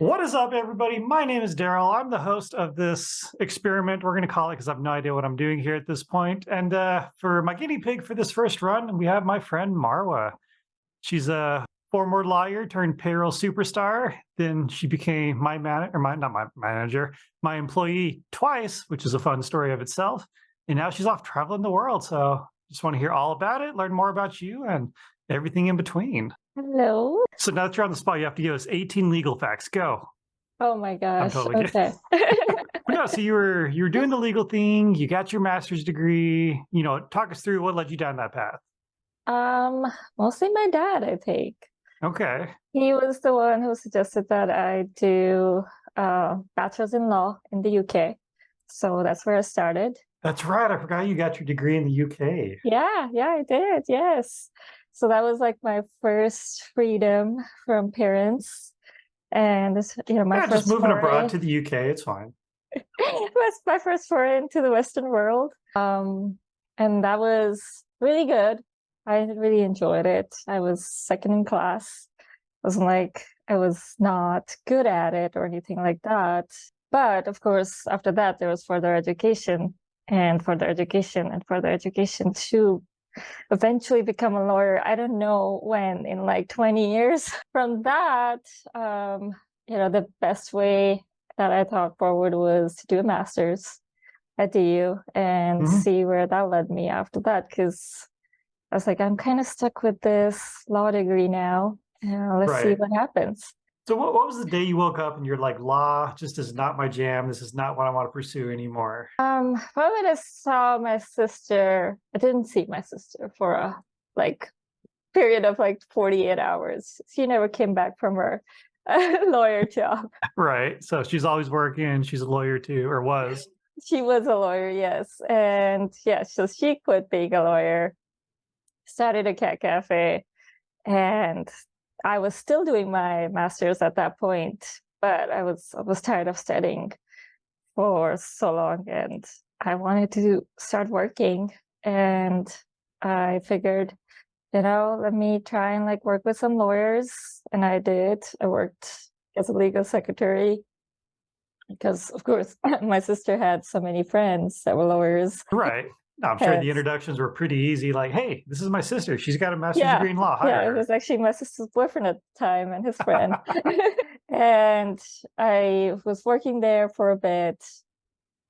What is up, everybody? My name is Daryl. I'm the host of this experiment, we're going to call it, because I have no idea what I'm doing here at this point. And for my guinea pig for this first run, we have my friend Marwa. She's a former lawyer turned payroll superstar. Then she became my manager, or not my manager, my employee twice, which is a fun story of itself. And now she's off traveling the world. So just want to hear all about it, learn more about you, and everything in between. Hello. So now that you're on the spot, you have to give us 18 legal facts. Go. Oh my I'm gosh. totally kidding. Okay. But no, so you were doing the legal thing, you got your master's degree, talk us through what led you down that path. Um, Mostly my dad, I think. Okay. He was the one who suggested that I do bachelor's in law in the UK. So that's where I started. That's right. I forgot you got your degree in the UK. Yeah, I did. Yes. So that was like my first freedom from parents. And my Yeah, just first moving abroad foray to the UK, it's fine. was my first foray into the Western world. And that was really good. I really enjoyed it. I was second in class. It wasn't like I was not good at it or anything like that. But of course, after that, there was further education and further education and further education to eventually become a lawyer. I don't know when, in like 20 years. From that, the best way that I thought forward was to do a master's at DU and Mhm. see where that led me after that. Because I was like, I'm kind of stuck with this law degree now. Let's see Right. what happens. So what was the day you woke up and you're like, law just is not my jam. This is not what I want to pursue anymore. Probably when I saw my sister, I didn't see my sister for a like period of like 48 hours. She never came back from her lawyer job. Right. So she's always working. She's a lawyer too, or was. She was a lawyer, yes. And yeah, so she quit being a lawyer, started a cat cafe, and I was still doing my master's at that point, but I was tired of studying for so long and I wanted to start working. And I figured, let me try and like work with some lawyers. And I did. I worked as a legal secretary because, of course, my sister had so many friends that were lawyers. Right. No, I'm sure And the introductions were pretty easy. Like, hey, this is my sister. She's got a master's yeah, degree in law. yeah, Hire it her. was actually my sister's boyfriend at the time and his friend. And I was working there for a bit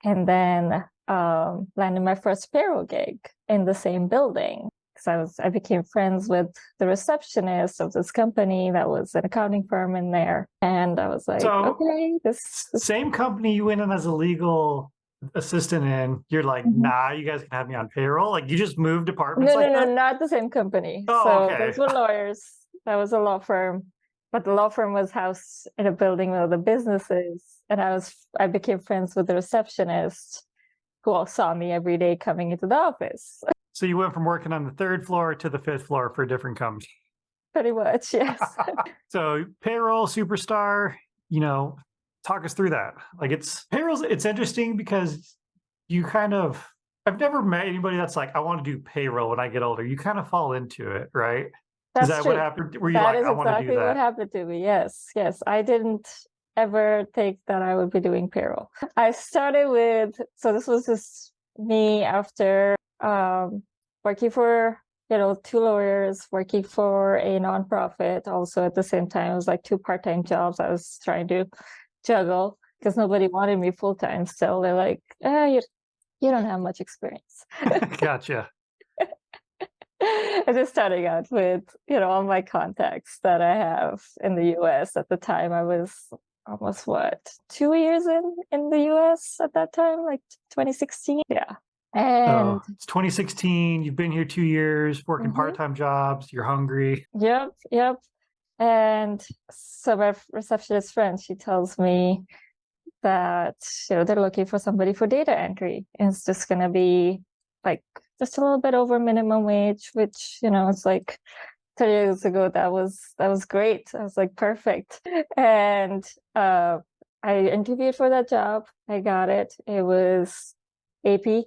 and then landed my first payroll gig in the same building. Because I became friends with the receptionist of this company that was an accounting firm in there. And I was like, So okay, this same company you went in as a legal assistant in, you're like, Mhm. nah, you guys can have me on payroll. Like you just moved departments No, no, like no, that. not the same company. Oh, So okay. those were lawyers. That was a law firm. But the law firm was housed in a building with other businesses. And I became friends with the receptionist who all saw me every day coming into the office. So you went from working on the third floor to the fifth floor for a different company. Pretty much, yes. So payroll superstar, you know, talk us through that. Like it's interesting because you kind of I've never met anybody that's like, I want to do payroll when I get older. You kind of fall into it, right? Is That's that what true. happened? Were you That like, is I want to do exactly what that? happened to me. Yes, yes. I didn't ever think that I would be doing payroll. I started with, so this was just me after working for, two lawyers, working for a nonprofit also at the same time. It was like two part-time jobs I was trying to juggle because nobody wanted me full-time still. They're like, you don't have much experience. Gotcha. I just starting out with, all my contacts that I have in the US. At the time, I was almost 2 years in the US at that time, like 2016. Yeah. So And it's 2016. You've been here 2 years, working mhm, part-time jobs. You're hungry. yep. And so my receptionist friend, she tells me that, they're looking for somebody for data entry. And it's just going to be like just a little bit over minimum wage, which, it's like 30 years ago that was great. I was like perfect. And I interviewed for that job. I got it. It was AP.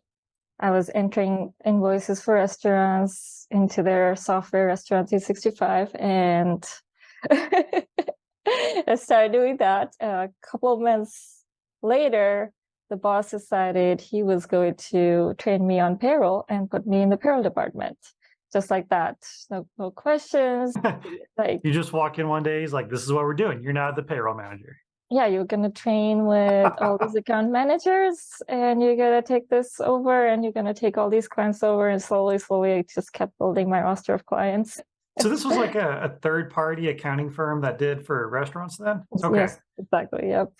I was entering invoices for restaurants into their software, Restaurant 365, and I started doing that. A couple of months later, the boss decided he was going to train me on payroll and put me in the payroll department. Just like that. No questions. Like, You just walk in one day, he's like, this is what we're doing. You're now the payroll manager. yeah, you're gonna train with all these account managers and you're gonna take this over and you're gonna take all these clients over, and slowly I just kept building my roster of clients. So this was like a third-party accounting firm that did for restaurants then? Okay. Yes, exactly. Yep.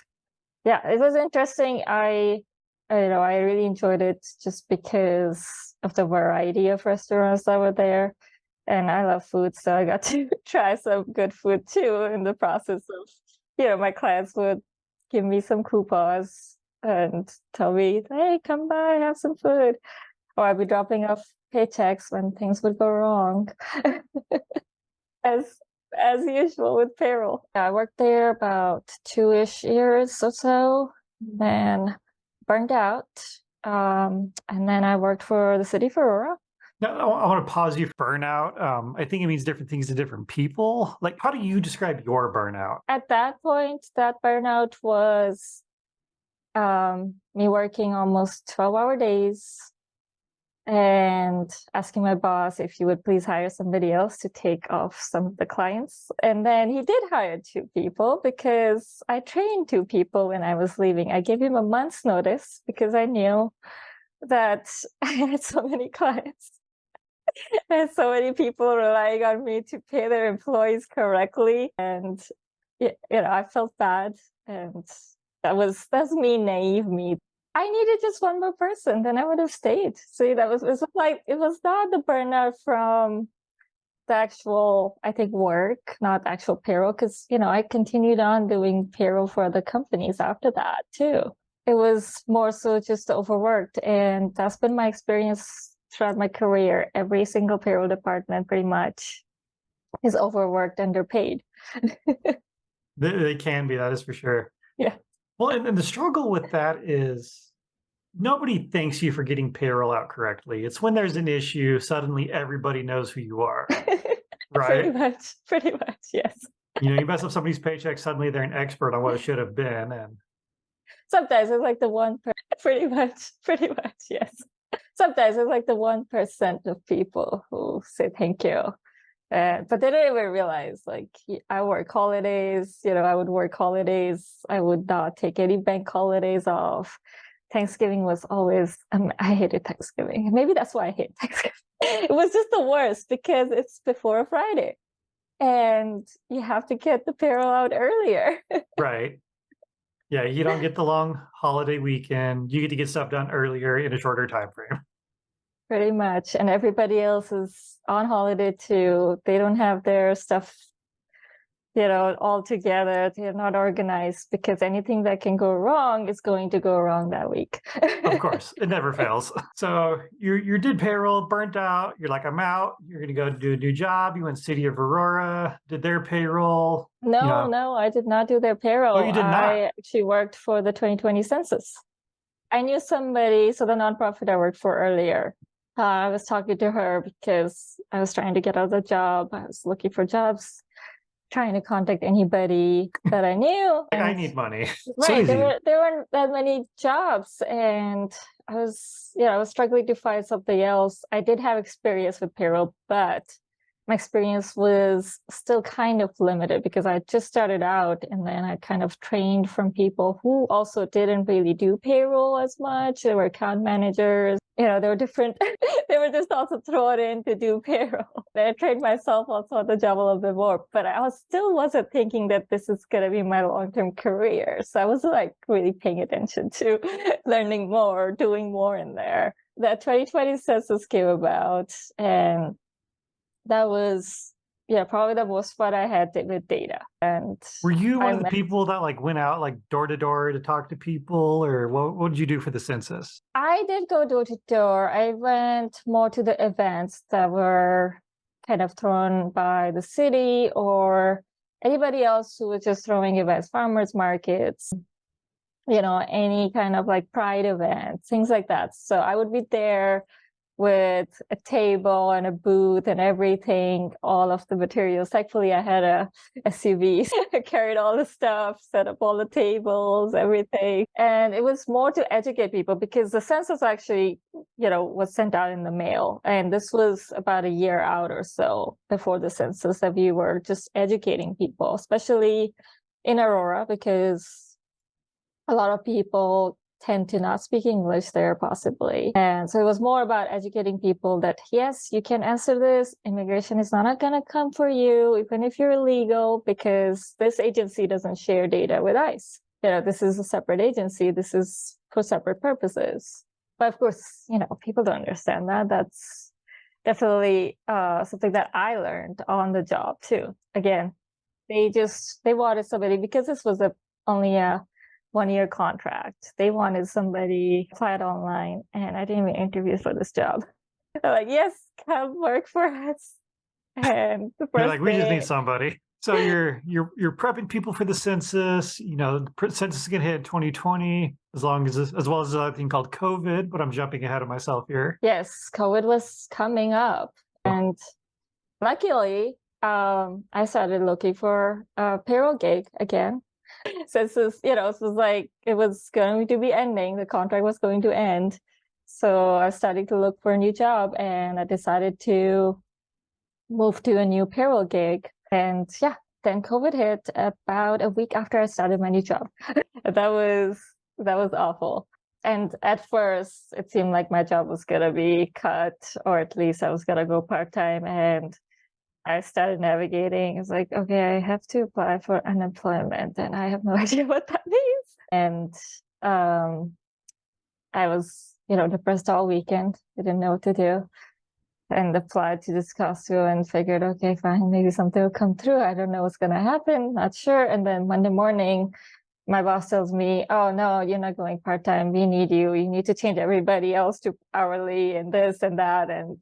Yeah, it was interesting. I really enjoyed it just because of the variety of restaurants that were there. And I love food, so I got to try some good food too in the process of, my clients would give me some coupons and tell me, hey, come by, have some food. Or I'd be dropping off paychecks when things would go wrong. as as usual with payroll. I worked there about 2-ish years or so, then burned out. And then I worked for the city of Aurora. Now, I want to pause you. Burnout. I think it means different things to different people. Like, how do you describe your burnout? At that point, that burnout was me working almost 12-hour days and asking my boss if he would please hire somebody else to take off some of the clients. And then he did hire 2 people because I trained 2 people when I was leaving. I gave him a month's notice because I knew that I had so many clients and so many people relying on me to pay their employees correctly. And, I felt bad. And that's me, naive me. I needed just one more person, then I would have stayed. See, it was not the burnout from the actual, I think, work, not actual payroll, because, I continued on doing payroll for other companies after that too. It was more so just overworked. And that's been my experience throughout my career. Every single payroll department pretty much is overworked, underpaid. They can be, that is for sure. Yeah. Well, and the struggle with that is nobody thanks you for getting payroll out correctly. It's when there's an issue, suddenly everybody knows who you are, right? Pretty much, yes. You mess up somebody's paycheck, suddenly they're an expert on what it should have been. And sometimes it's like the pretty much, yes. Sometimes it's like the 1% of people who say thank you. But they don't even realize, like, I work holidays, I would work holidays. I would not take any bank holidays off. Thanksgiving was always, I hated Thanksgiving. Maybe that's why I hate Thanksgiving. It was just the worst because it's before a Friday and you have to get the payroll out earlier. right. Yeah, you don't get the long holiday weekend. You get to get stuff done earlier in a shorter time frame. Pretty much. And everybody else is on holiday too. They don't have their stuff, all together. They're not organized because anything that can go wrong is going to go wrong that week. Of course, it never fails. So you did payroll, burnt out. You're like, I'm out. You're going to go do a new job. You went City of Aurora, did their payroll. No, I did not do their payroll. Oh, you did not? I actually worked for the 2020 census. I knew somebody, so the nonprofit I worked for earlier. I was talking to her because I was trying to get out of the job. I was looking for jobs, trying to contact anybody that I knew. Like, I need money. Right, there weren't that many jobs, and I was struggling to find something else. I did have experience with payroll, but my experience was still kind of limited because I just started out, and then I kind of trained from people who also didn't really do payroll as much. They were account managers. They were different. They were just also thrown in to do payroll. I trained myself also on the job a little bit more, but I still wasn't thinking that this is going to be my long-term career. So I was like really paying attention to learning more, doing more in there. That 2020 census came about, and that was probably the most fun I had with data. And were you one of the people that like went out like door to door to talk to people, or what did you do for the census? I did go door to door. I went more to the events that were kind of thrown by the city or anybody else who was just throwing events, farmers markets, any kind of like pride events, things like that. So I would be there with a table and a booth and everything, all of the materials. Thankfully, I had a SUV. I carried all the stuff, set up all the tables, everything. And it was more to educate people because the census actually, was sent out in the mail. And this was about a year out or so before the census that we were just educating people, especially in Aurora, because a lot of people tend to not speak English there, possibly. And so it was more about educating people that, yes, you can answer this. Immigration is not going to come for you, even if you're illegal, because this agency doesn't share data with ICE. This is a separate agency. This is for separate purposes. But of course, people don't understand that. That's definitely something that I learned on the job too. Again, they wanted somebody, because this was only a 1-year contract. They wanted somebody applied online, and I didn't even interview for this job. They're like, yes, come work for us. And the You're first like, we just day, need somebody. So you're prepping people for the census. The census is gonna hit 2020, as well as another thing called COVID. But I'm jumping ahead of myself here. yes, COVID was coming up, and luckily, I started looking for a payroll gig again. Since this, it was like it was going to be ending, the contract was going to end. So I started to look for a new job, and I decided to move to a new payroll gig. And yeah, then COVID hit about a week after I started my new job. That was awful. And at first, it seemed like my job was gonna be cut, or at least I was gonna go part-time. And I started navigating. It's like, okay, I have to apply for unemployment, and I have no idea what that means. And I was, depressed all weekend. I didn't know what to do, and applied to this costume and figured, okay, fine, maybe something will come through. I don't know what's gonna happen, not sure. And then Monday morning, my boss tells me, oh no, you're not going part-time. We need you. You need to change everybody else to hourly and this and that. And,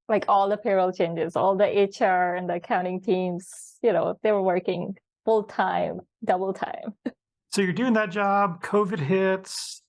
like all the payroll changes, all the HR and the accounting teams, they were working full-time, double time. So you're doing that job, COVID hits,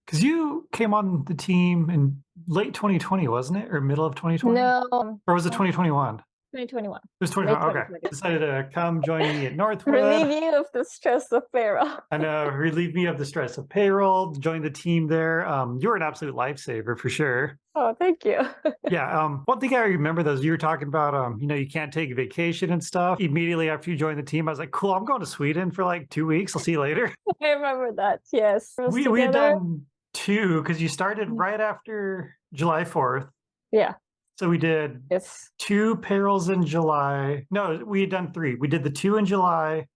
because you came on the team in late 2020, wasn't it? Or middle of 2020? No, Or was it 2021? 2021. It was Late 2021. Okay. 2021. Decided to come join me at Northwood. Relieve you of the stress of payroll. I know, relieve me of the stress of payroll, join the team there. You were an absolute lifesaver for sure. Oh, thank you. Yeah. One thing I remember though is you were talking about, you can't take a vacation and stuff. Immediately after you joined the team, I was like, cool, I'm going to Sweden for like 2 weeks. I'll see you later. I remember that. Yes. We had done 2 because you started right after July 4th. Yeah. So we did 2 payrolls in July. No, we had done 3. We did the 2 in July,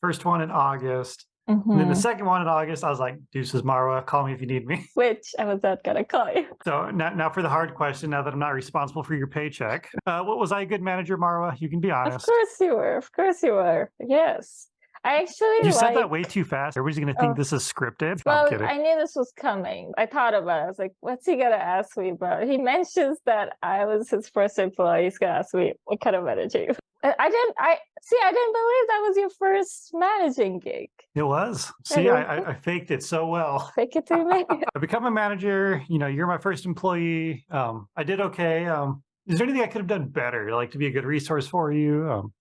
first one in August. And then the second one in August, I was like, deuces, Marwa, call me if you need me. Which I was not going to call you. So now for the hard question, now that I'm not responsible for your paycheck. What was I a good manager, Marwa? You can be honest. Of course you were. Of course you were. Yes. I actually You said that way too fast. Everybody's going to think this is scripted. Well, I'm kidding. I knew this was coming. I thought about it. I was like, what's he going to ask me about? He mentions that I was his first employee. He's going to ask me, what kind of manager you? I didn't believe that was your first managing gig. It was. See, I faked it so well. Fake it to me. I become a manager. You're my first employee. I did okay. Is there anything I could have done better, like to be a good resource for you?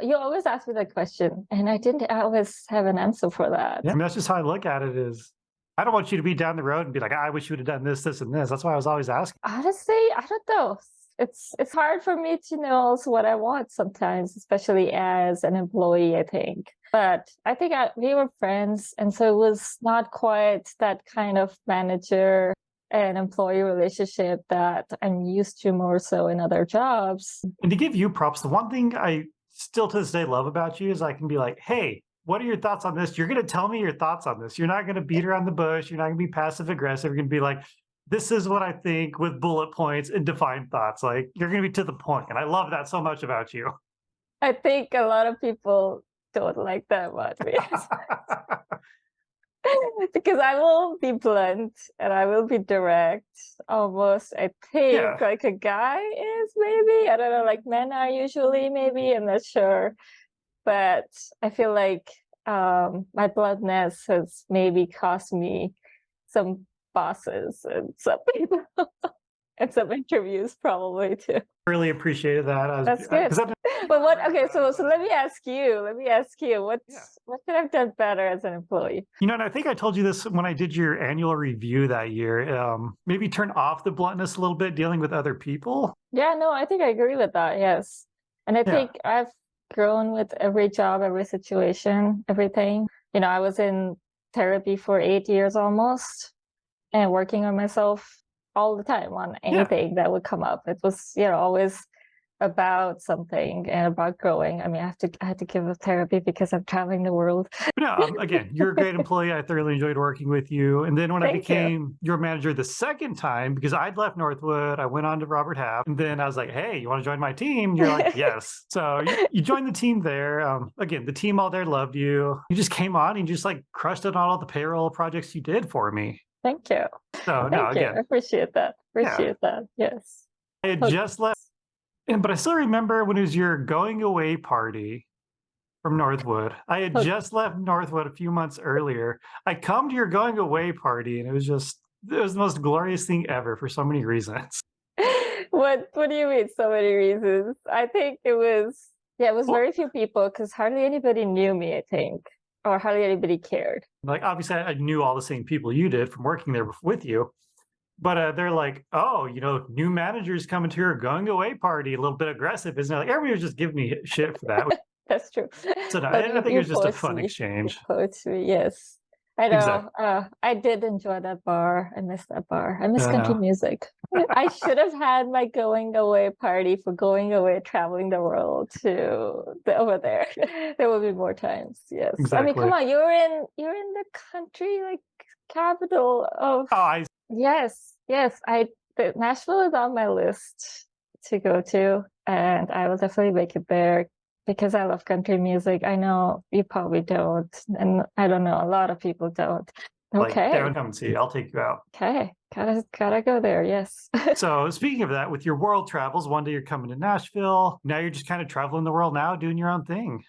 You always ask me that question, and I didn't always have an answer for that. Yeah, I mean, that's just how I look at it. Is I don't want you to be down the road and be like, I wish you would have done this, this, and this. That's why I was always asking. Honestly, I don't know. It's hard for me to know also what I want sometimes, especially as an employee, I think. But I think we were friends, and so it was not quite that kind of manager and employee relationship that I'm used to more so in other jobs. And to give you props, the one thing I still to this day love about you is I can be like, hey, what are your thoughts on this? You're going to tell me your thoughts on this. You're not going to beat around the bush. You're not going to be passive aggressive. You're going to be like, this is what I think with bullet points and defined thoughts. Like you're going to be to the point. And I love that so much about you. I think a lot of people don't like that about me. Because I will be blunt and I will be direct almost, I think, like a guy is maybe. I don't know, like men are usually maybe, I'm not sure. But I feel like my bluntness has maybe cost me some bosses and some people. and some interviews probably too. Really appreciated that. That's good. Because But what? Okay, so let me ask you. Let me ask you. yeah. What could I've done better as an employee? And I think I told you this when I did your annual review that year. Maybe turn off the bluntness a little bit dealing with other people. Yeah, no, I think I agree with that. Yes, and I Yeah. think I've grown with every job, every situation, everything. I was in therapy for 8 years almost, and working on myself all the time on Yeah. anything that would come up. It was, always about something and about growing. I mean, I had to give up therapy because I'm traveling the world. But no, again, you're a great employee. I thoroughly enjoyed working with you. And then when I Thank you. became your manager the second time, because I'd left Northwood, I went on to Robert Half, and then I was like, "Hey, you want to join my team?" And you're like, "Yes." So you joined the team there. Again, the team all there loved you. You just came on and just like crushed it on all the payroll projects you did for me. Thank you. So no, Thank you. I again, appreciate that. yeah, Appreciate that. Yes. I had So, just left, but I still remember when it was your going away party from Northwood. I had so just left Northwood a few months earlier. I come to your going away party, and it was the most glorious thing ever for so many reasons. what do you mean so many reasons? I think it was Well, very few people because hardly anybody knew me, I think, or hardly anybody cared. like obviously I knew all the same people you did from working there with you, but they're like, oh, new managers coming to your going away party, a little bit aggressive, isn't it? Like everybody was just giving me shit for that. That's true. So no, But I think it you was just a coached fun me. You exchange. coached me, yes. I Exactly. know. I did enjoy that bar. I miss that bar. I miss country No. music. I should have had my going away party for going away, traveling the world over there. There will be more times. Yes. I mean, come Exactly. on, you're in the country like capital of Oh, I yes, yes. Nashville is on my list to go to, and I will definitely make it there because I love country music. I know you probably don't, and I don't know, a lot of people don't. like Okay, down come and see. I'll take you out. okay, gotta go there. Yes, So speaking of that, with your world travels, one day you're coming to Nashville. Now you're just kind of traveling the world now, doing your own thing.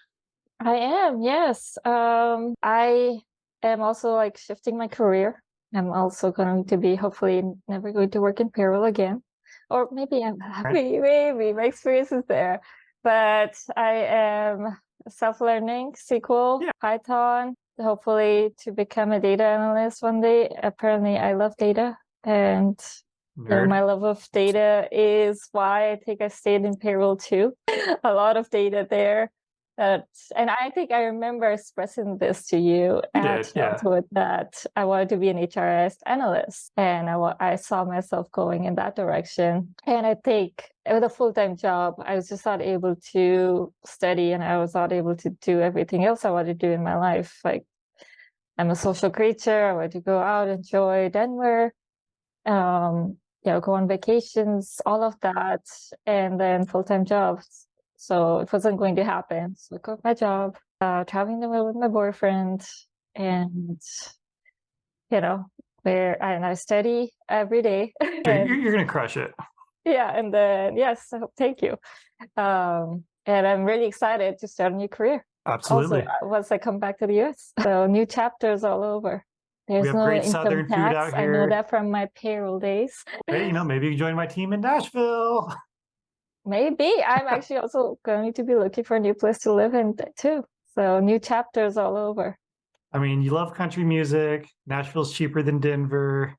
I am. Yes, I am also like shifting my career. I'm also going to be hopefully never going to work in payroll again, or maybe I'm Right? happy. Maybe my experience is there, but I am self-learning SQL, Yeah. Python, hopefully to become a data analyst one day. Apparently, I love data, and Nerd. my love of data is why I think I stayed in payroll too. A lot of data there. That, and I think I remember expressing this to you You at did, yeah. Northwood that I wanted to be an HRS analyst, and I saw myself going in that direction. And I think with a full-time job, I was just not able to study, and I was not able to do everything else I wanted to do in my life. Like I'm a social creature. I wanted to go out, enjoy Denver, go on vacations, all of that, and then full-time jobs. So it wasn't going to happen. So I got my job, traveling the world with my boyfriend, and you know, and I study every day. Sure, And you're gonna crush it. yeah, and then yes, thank you. And I'm really excited to start a new career. Also, Absolutely. once I come back to the US, so new chapters all over. We There's have no great income Southern food out tax. I know here. that from my payroll days. Hey, maybe you can join my team in Nashville. Maybe I'm actually also going to be looking for a new place to live in too. So new chapters all over. I mean, you love country music. Nashville's cheaper than Denver.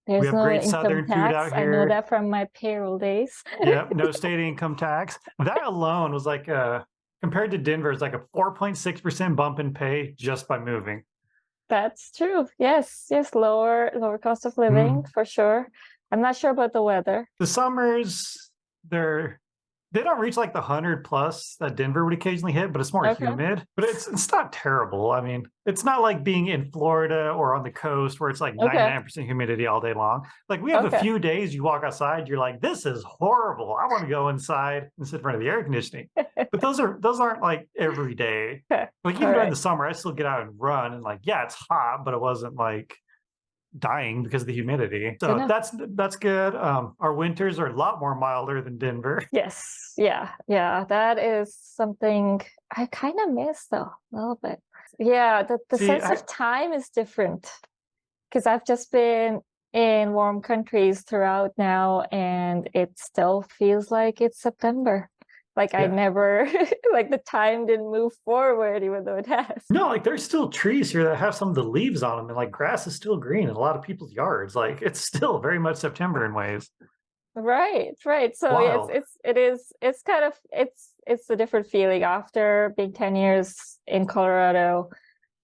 We There's have no great income Southern food tax. out I know here. that from my payroll days. Yep, no state income tax. That alone was like compared to Denver, it's like a 4.6% bump in pay just by moving. That's true. Yes, yes, lower cost of living Mm. for sure. I'm not sure about the weather. The summers, they don't reach like the 100 plus that Denver would occasionally hit, but it's more Okay. humid. But it's not terrible. I mean, it's not like being in Florida or on the coast where it's like Okay. 99% humidity all day long. Like we have a Okay. few days you walk outside, you're like, this is horrible. I want to go inside and sit in front of the air conditioning. But those aren't like every day. Okay. Like All even during right. the summer, I still get out and run and like, yeah, it's hot, but it wasn't like dying because of the humidity. Good So enough. that's good. Our winters are a lot more milder than Denver. Yes. Yeah. Yeah. That is something I kind of miss though, a little bit. Yeah. The See, sense of time is different because I've just been in warm countries throughout now, and it still feels like it's September. Like I Yeah. never, like the time didn't move forward, even though it has. No, like there's still trees here that have some of the leaves on them, and like grass is still green in a lot of people's yards. Like it's still very much September in ways. Right, right. So yeah, Wild. it's kind of it's a different feeling after being 10 years in Colorado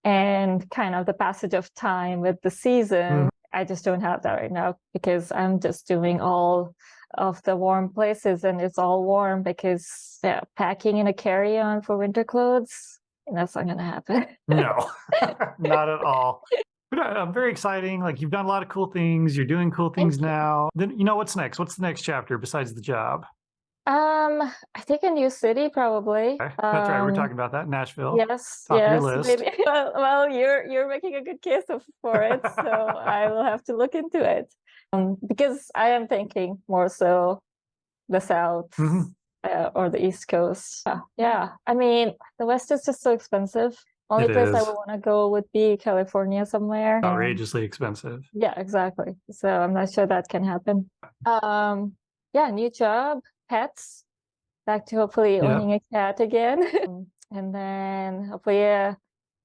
and kind of the passage of time with the season. Mm. I just don't have that right now because I'm just doing all of the warm places, and it's all warm because yeah, packing in a carry-on for winter clothes, that's not gonna happen. No, not at all. But very exciting. Like you've done a lot of cool things. You're doing cool Thank things you. now. Then you know what's next? What's the next chapter besides the job? I think a new city probably. Okay. That's right. We're talking about that. Nashville, Yes, top of your yes, list. maybe. Well, you're making a good case for it, so I will have to look into it. Because I am thinking more so the South Mhm. or the East Coast. Yeah, I mean, the West is just so expensive. Only It place I is would want to go would be California somewhere. And outrageously expensive. yeah, exactly. So I'm not sure that can happen. Yeah, new job, pets, back to hopefully Yeah, owning a cat again. And then hopefully a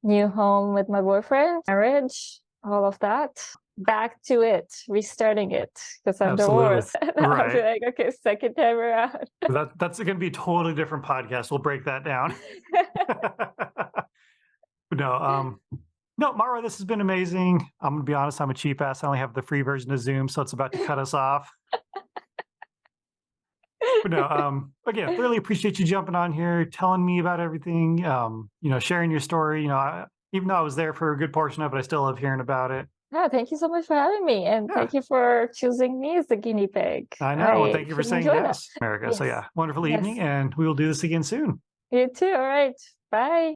new home with my boyfriend, marriage, all of that. Back to it, restarting it because I'm absolutely. divorced. And I'll be Right. like, okay, second time around. That's going to be a totally different podcast. We'll break that down. No, no, Marwa, this has been amazing. I'm gonna be honest, I'm a cheap ass. I only have the free version of Zoom, so it's about to cut us off. But no, again, really appreciate you jumping on here, telling me about everything. Sharing your story. Even though I was there for a good portion of it, I still love hearing about it. Yeah, thank you so much for having me. And Yeah, thank you for choosing me as the guinea pig. I know. Well, I thank you for really saying enjoy that. yes, America. So Yes. yeah, wonderful Yes. evening, and we will do this again soon. You too. All right. Bye.